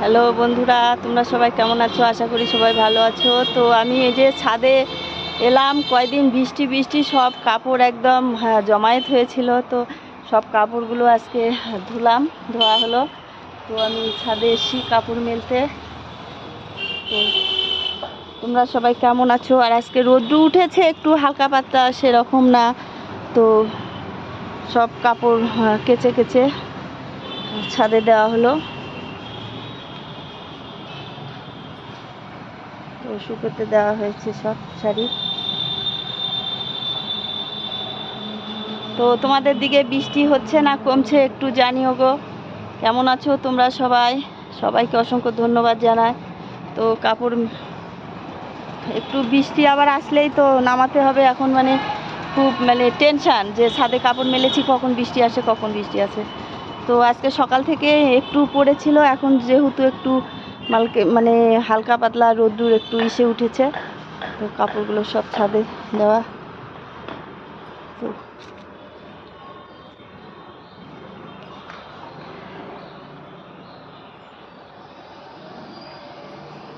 Hello বন্ধুরা, তোমরা সবাই কেমন আছো? আশা করি সবাই ভালো আছো। তো আমি এই যে ছাদে এলাম, কয়দিন বৃষ্টি বৃষ্টি সব কাপড় একদম জমায়েত হয়েছিল। তো সব কাপড়গুলো আজকে ধোয়া হলো। তো আমি ছাদে এসেছি কাপড় মেলতে। তো তোমরা সবাই কেমন আছো? আর আজকে রোদ্দু উঠেছে, একটু হালকা পাতলা, সেরকম না। তো সব কাপড় কেচে কেচে ছাদে দেওয়া হলো। তো শুকোতে দেওয়া হয়েছে সব শাড়ি। তো তোমাদের দিকে বৃষ্টি হচ্ছে না কমছে একটু জানিও গো। কেমন আছো তোমরা সবাই? সবাইকে অসংখ্য ধন্যবাদ জানাই। তো কাপড় একটু বৃষ্টি আবার আসলেই তো নামাতে হবে। এখন খুব টেনশান যে ছাদে কাপড় মেলেছি, কখন বৃষ্টি আসে কখন বৃষ্টি আসে। তো আজকে সকাল থেকে একটু পড়েছিল, এখন যেহেতু একটু হালকা পাতলা রোদ্দুর একটু এসে উঠেছে, তো কাপড়গুলো সব ছাদে দেওয়া।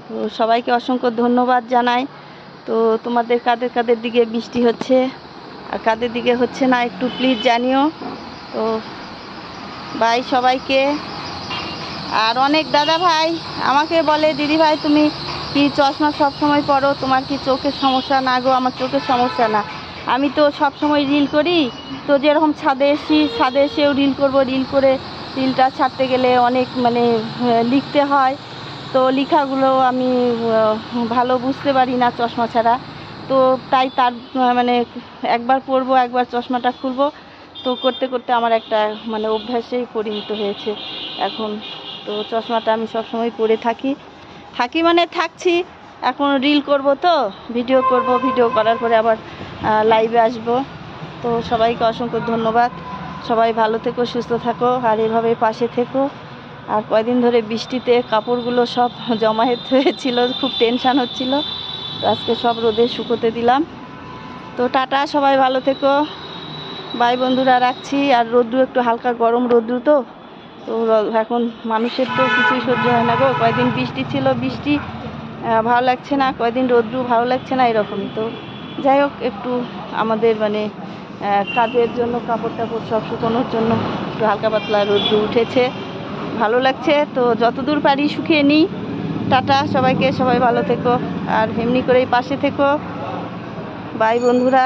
তো সবাইকে অসংখ্য ধন্যবাদ জানাই। তো তোমাদের কাদের কাদের দিকে বৃষ্টি হচ্ছে আর কাদের দিকে হচ্ছে না একটু প্লিজ জানিও। তো বাই সবাইকে। আর অনেক দাদা ভাই আমাকে বলে, দিদি ভাই তুমি কি চশমা সব সময় পরো, তোমার কি চোখের সমস্যা? না গো, আমার চোখের সমস্যা না, আমি তো সব সময় রিল করি। তো যেরকম ছাদে এসেও রিল করব, রিল করে রিলটা ছাড়তে গেলে অনেক লিখতে হয়। তো লেখাগুলো আমি ভালো বুঝতে পারি না চশমা ছাড়া। তো তাই তার একবার পরবো, একবার চশমাটা খুলবো। তো করতে করতে আমার একটা অভ্যাসেই পরিণত হয়েছে এখন। তো চশমাটা আমি সবসময় পরে থাকছি। এখন রিল করব, তো ভিডিও করব, ভিডিও করার পরে আবার লাইভে আসব। তো সবাইকে অসংখ্য ধন্যবাদ। সবাই ভালো থেকো, সুস্থ থাকো, আর এভাবে পাশে থেকো। আর কয়দিন ধরে বৃষ্টিতে কাপড়গুলো সব জমায়েত হয়েছিল, খুব টেনশান হচ্ছিল। তো আজকে সব রোদে শুকোতে দিলাম। তো টাটা, সবাই ভালো থেকো, বাই বন্ধুরা, রাখছি। আর রোদ্দু একটু হালকা গরম রোদ্দু, তো এখন মানুষের তো কিছুই সহ্য হয় না গো। কয়দিন বৃষ্টি ছিল, বৃষ্টি ভালো লাগছে না, কয়দিন রোদ্দু ভালো লাগছে না, এরকমই। তো যাই হোক, একটু আমাদের কাজের জন্য কাপড় টাপড় সব শুকোনোর জন্য একটু হালকা পাতলা রোদ্দু উঠেছে, ভালো লাগছে। তো যতদূর পারি শুকিয়ে নিই। টাটা সবাইকে, সবাই ভালো থেকো, আর এমনি করেই পাশে থেকো। বাই বন্ধুরা।